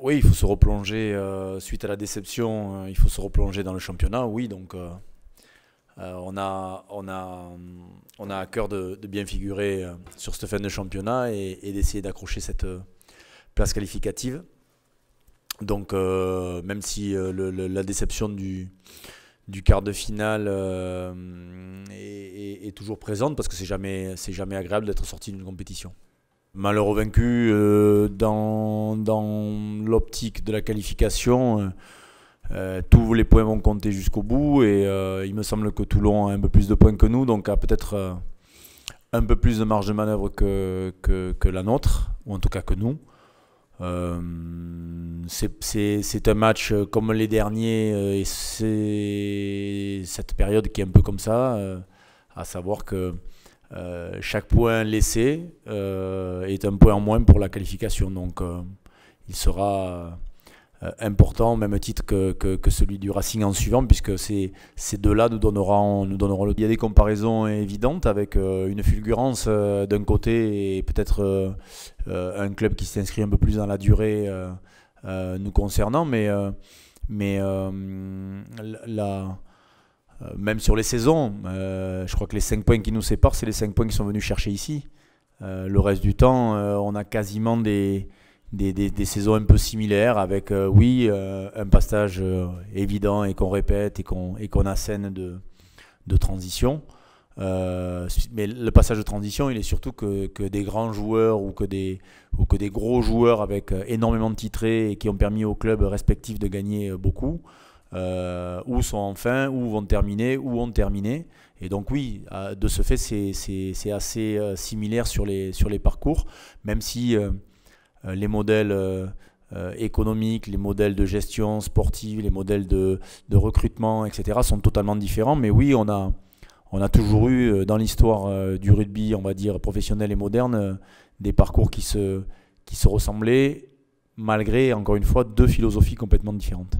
Oui, il faut se replonger suite à la déception, il faut se replonger dans le championnat, oui, donc on a à cœur de bien figurer sur cette fin de championnat et d'essayer d'accrocher cette place qualificative. Donc même si la déception du quart de finale est toujours présente parce que c'est jamais agréable d'être sorti d'une compétition. Malheureux vaincu dans l'optique de la qualification, tous les points vont compter jusqu'au bout et il me semble que Toulon a un peu plus de points que nous, donc a peut-être un peu plus de marge de manœuvre que la nôtre, ou en tout cas que nous. C'est un match comme les derniers et c'est cette période qui est un peu comme ça, à savoir que chaque point laissé est un point en moins pour la qualification. Donc il sera important au même titre que celui du Racing en suivant, puisque ces deux-là nous donneront le... Il y a des comparaisons évidentes avec une fulgurance d'un côté et peut-être un club qui s'inscrit un peu plus dans la durée nous concernant, mais la, même sur les saisons, je crois que les 5 points qui nous séparent, c'est les 5 points qui sont venus chercher ici. Le reste du temps, on a quasiment des saisons un peu similaires avec, oui, un passage évident et qu'on répète et qu'on assène de transition. Mais le passage de transition, il est surtout que des grands joueurs ou que des gros joueurs avec énormément de titrés et qui ont permis aux clubs respectifs de gagner beaucoup, ou sont en fin, ou vont terminer, ou ont terminé. Et donc oui, de ce fait, c'est assez similaire sur les parcours, même si les modèles économiques, les modèles de gestion sportive, les modèles de recrutement, etc. sont totalement différents. Mais oui, on a toujours eu dans l'histoire du rugby, on va dire professionnel et moderne, des parcours qui se ressemblaient, malgré, encore une fois, deux philosophies complètement différentes.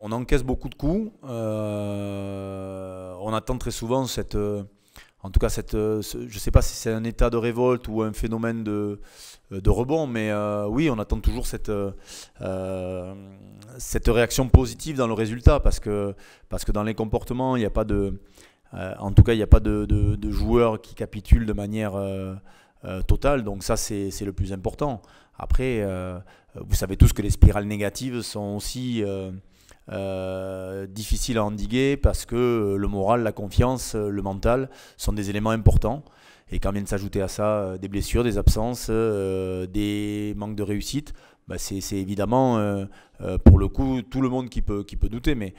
On encaisse beaucoup de coups, on attend très souvent en tout cas je ne sais pas si c'est un état de révolte ou un phénomène de rebond, mais oui, on attend toujours cette réaction positive dans le résultat, parce que dans les comportements, il n'y a pas en tout cas, il n'y a pas de joueurs qui capitulent de manière totale, donc ça c'est le plus important. Après, vous savez tous que les spirales négatives sont aussi difficiles à endiguer, parce que le moral, la confiance, le mental sont des éléments importants. Et quand viennent s'ajouter à ça des blessures, des absences, des manques de réussite, bah c'est évidemment pour le coup tout le monde qui peut douter. Mais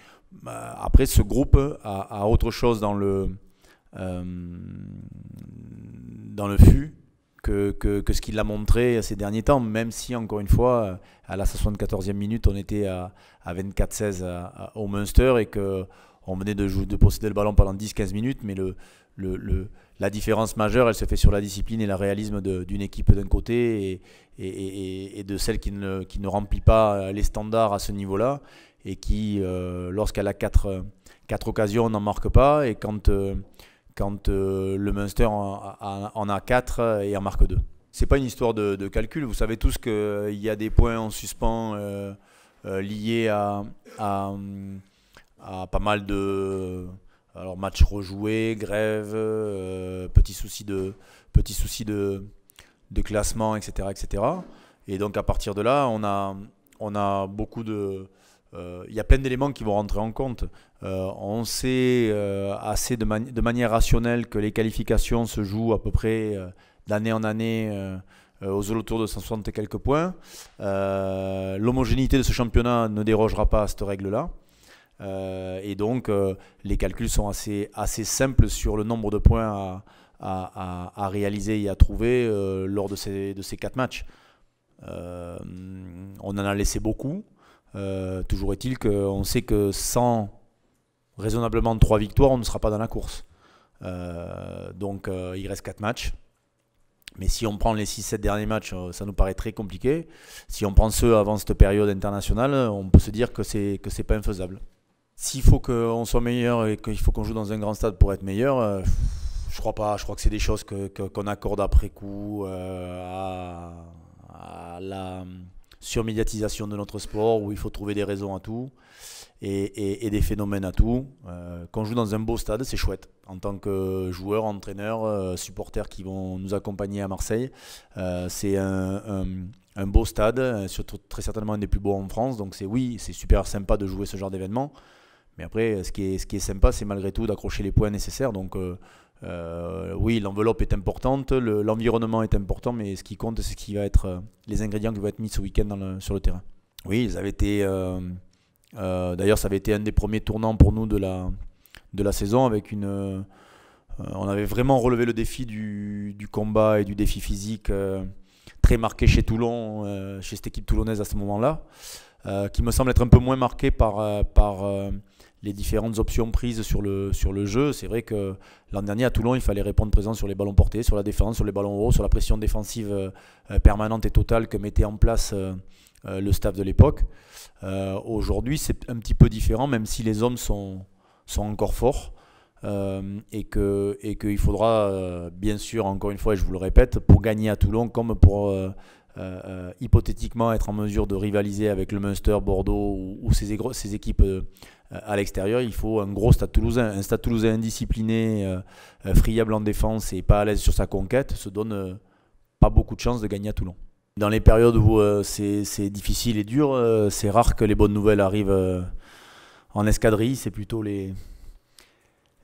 après, ce groupe a autre chose dans le fût que ce qu'il a montré ces derniers temps, même si, encore une fois, à la 74e minute, on était à 24-16 au Munster et qu'on venait de posséder le ballon pendant 10-15 minutes, mais la différence majeure, elle se fait sur la discipline et le réalisme d'une équipe d'un côté et de celle qui ne remplit pas les standards à ce niveau-là et qui, lorsqu'elle a 4 occasions, n'en marque pas, et quand le Munster en a 4 et en marque 2. C'est pas une histoire de calcul. Vous savez tous qu'il y a des points en suspens liés à pas mal de matchs rejoués, grèves, petits soucis de classement, etc., etc. Et donc à partir de là, on a beaucoup de... Il y a plein d'éléments qui vont rentrer en compte. On sait assez de manière rationnelle que les qualifications se jouent à peu près d'année en année aux alentours de 160 et quelques points. L'homogénéité de ce championnat ne dérogera pas à cette règle-là. Et donc les calculs sont assez simples sur le nombre de points à réaliser et à trouver lors de ces 4 matchs. On en a laissé beaucoup. Toujours est-il qu'on sait que sans raisonnablement 3 victoires, on ne sera pas dans la course. Donc il reste 4 matchs. Mais si on prend les 6-7 derniers matchs, ça nous paraît très compliqué. Si on prend ceux avant cette période internationale, on peut se dire que c'est pas infaisable. S'il faut qu'on soit meilleur et qu'il faut qu'on joue dans un grand stade pour être meilleur, je crois pas. Je crois que c'est des choses qu'on accorde après coup à surmédiatisation de notre sport où il faut trouver des raisons à tout et des phénomènes à tout. Quand on joue dans un beau stade, c'est chouette. En tant que joueur, entraîneur, supporters qui vont nous accompagner à Marseille, c'est un beau stade, surtout très certainement un des plus beaux en France. Donc c'est super sympa de jouer ce genre d'événement. Mais après, ce qui est sympa, c'est malgré tout d'accrocher les points nécessaires. Donc oui, l'enveloppe est importante, l'environnement est important, mais ce qui compte, c'est ce qui va être les ingrédients qui vont être mis ce week-end sur le terrain. Oui, ils avaient été. D'ailleurs, ça avait été un des premiers tournants pour nous de la saison. On avait vraiment relevé le défi du combat et du défi physique très marqué chez Toulon, chez cette équipe toulonnaise à ce moment-là, qui me semble être un peu moins marqué par les différentes options prises sur le jeu. C'est vrai que l'an dernier à Toulon, il fallait répondre présent sur les ballons portés, sur la défense, sur les ballons hauts, sur la pression défensive permanente et totale que mettait en place le staff de l'époque. Aujourd'hui, c'est un petit peu différent, même si les hommes sont encore forts et qu'il faudra, bien sûr, encore une fois, et je vous le répète, pour gagner à Toulon, comme pour hypothétiquement être en mesure de rivaliser avec le Munster, Bordeaux ou ces équipes à l'extérieur, il faut un gros stade toulousain. Un stade toulousain indiscipliné, friable en défense et pas à l'aise sur sa conquête, se donne pas beaucoup de chances de gagner à Toulon. Dans les périodes où c'est difficile et dur, c'est rare que les bonnes nouvelles arrivent en escadrille. C'est plutôt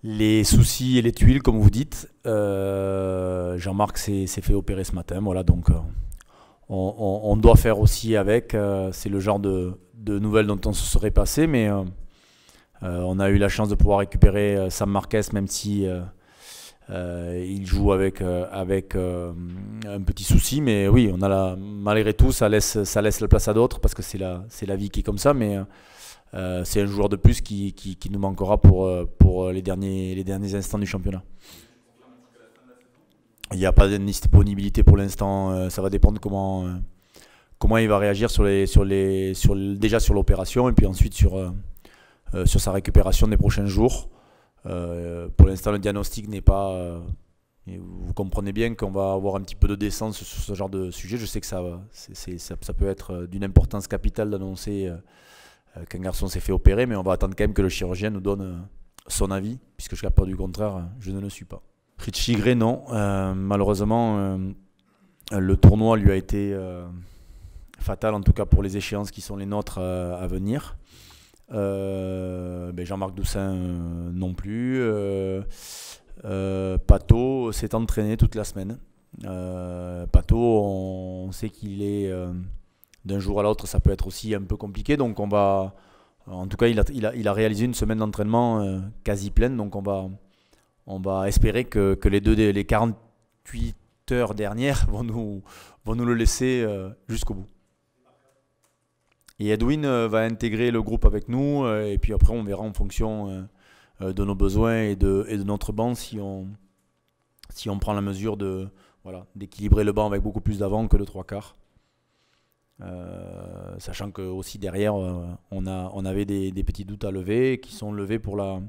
les soucis et les tuiles, comme vous dites. Jean-Marc s'est fait opérer ce matin. Voilà, donc on doit faire aussi avec. C'est le genre de nouvelles dont on se serait passé, mais on a eu la chance de pouvoir récupérer Sam Marquez, même si il joue avec un petit souci. Mais oui, malgré tout, ça laisse la place à d'autres parce que c'est la vie qui est comme ça. Mais c'est un joueur de plus qui nous manquera pour les derniers instants du championnat. Il n'y a pas de disponibilité pour l'instant. Ça va dépendre comment il va réagir déjà sur l'opération et puis ensuite sur sa récupération des prochains jours. Pour l'instant, le diagnostic n'est pas. Vous comprenez bien qu'on va avoir un petit peu de décence sur ce genre de sujet. Je sais que ça peut être d'une importance capitale d'annoncer qu'un garçon s'est fait opérer, mais on va attendre quand même que le chirurgien nous donne son avis, puisque jusqu'à peur du contraire, je ne le suis pas. Richie Gray, non. Malheureusement, le tournoi lui a été fatal, en tout cas pour les échéances qui sont les nôtres à venir. Jean-Marc Doussin non plus. Pato s'est entraîné toute la semaine. Pato, on sait qu'il est d'un jour à l'autre, ça peut être aussi un peu compliqué. Donc en tout cas, il a réalisé une semaine d'entraînement quasi pleine. Donc on va espérer que les 48 heures dernières vont nous le laisser jusqu'au bout. Et Edwin va intégrer le groupe avec nous et puis après on verra en fonction de nos besoins et de notre banc si on prend la mesure d'équilibrer le banc avec beaucoup plus d'avant que le 3/4. Sachant que aussi derrière on avait des petits doutes à lever qui sont levés pour la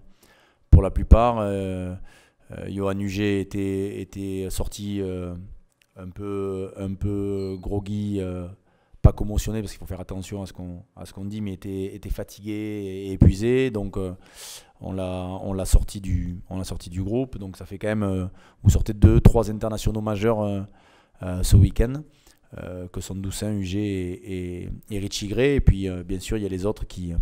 plupart. Johan Huget était sorti un peu groggy, pas commotionné parce qu'il faut faire attention à ce qu'on dit, mais était fatigué et épuisé. Donc on l'a sorti du groupe. Donc ça fait quand même vous sortez 2-3 internationaux majeurs ce week-end. Que sont Doussin, Huget et Richie Gray. Et puis bien sûr il y a les autres qui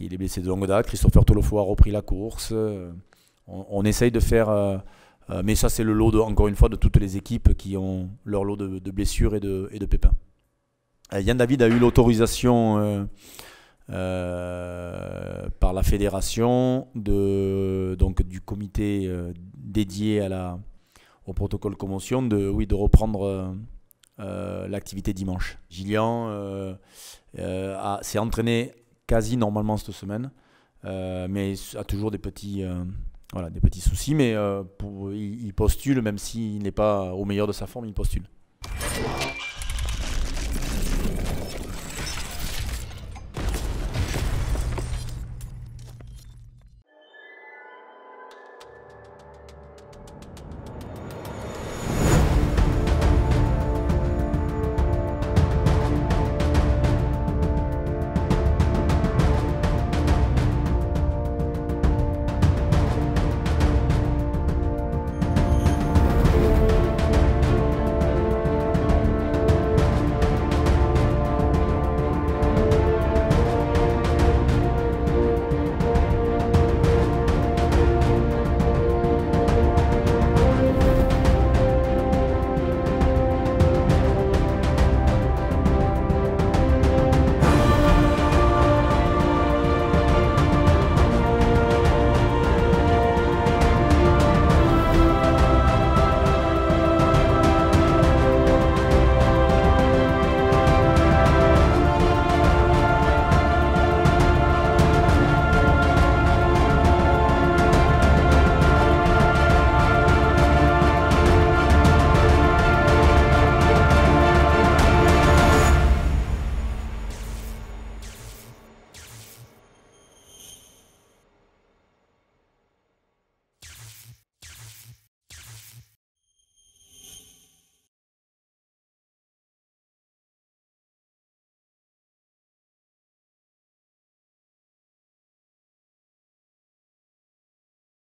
les blessés de longue date. Christopher Tolofo a repris la course. On essaye de faire mais ça c'est le lot encore une fois de toutes les équipes qui ont leur lot de blessures et de pépins. Yann David a eu l'autorisation par la fédération du comité dédié au protocole commotion de reprendre l'activité dimanche. Gillian s'est entraîné quasi normalement cette semaine, mais a toujours des petits soucis, mais il postule, même s'il n'est pas au meilleur de sa forme, il postule.